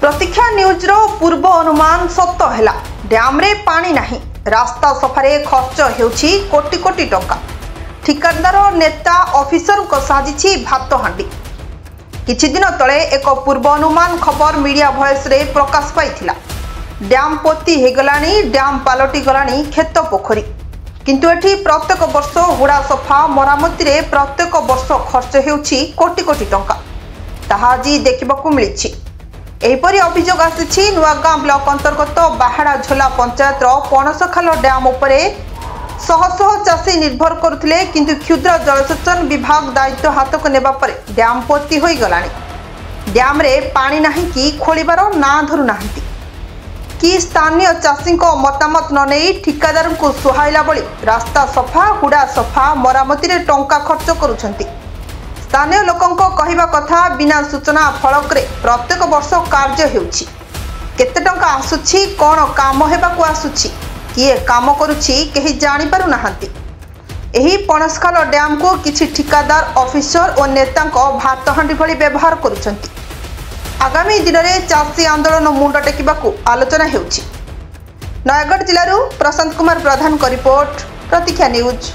प्रतीक्षा news रो पूर्व अनुमान सत है। डैम रे पानी नहीं, रास्ता सफारे खर्च होउछि कोटी कोटी टंका। ठिकादार नेता ऑफिसर को साजिछि भात हांडी। किछि दिन तले एक पूर्व अनुमान खबर मीडिया भॉइस रे प्रकाश पाइथिला। डैम पोती हेगलानी, डैम पालटी गलानी खेत पोखरी, किंतु एठी प्रत्येक वर्ष हुड़ा सफा मरामती रे प्रत्येक वर्ष खर्च होउछि कोटी कोटी टंका। ताहा आज देखिबाकू मिलिछि। एहिपरि अभियोग आसिछि नुआगां ब्लॉक अंतर्गत बाहाड़ा झोला पंचायत पणसखाल डैम उपरे शह शह चाषी निर्भर करुथिले, किंतु क्षुद्र जलसेचन विभाग दायित्व हाथ को नेबा परे डैम पोती होई गलानी। डैम रे पानी नाही कि खोलिबार ना धरु नाहंती कि स्थानीय चाषी मतामत न नहीं ठिकादार को सुहाइला बळी रास्ता सफा, हुड़ा सफा, मरामती रे टंका खर्च करुछंती। स्थानीय लोकंक कहिबा कथा बिना सूचना फलक रे प्रत्येक वर्ष कार्य हेउछि। केते टंका आसुछि, कोन काम हेबाकू आसुछि, किए काम करुछि केही जानि पारु नाहंती। एही पणसखाल डैम को किछि ठिकादार, ऑफिसर और नेतांक भातहांडी भली व्यवहार करुछंती। आगामी दिन में चाषी आंदोलन मुंड टेकिबाकू आलोचना हेउछि। नयागढ़ जिल्लारू प्रशांत कुमार प्रधान को रिपोर्ट, प्रतीक्षा न्यूज।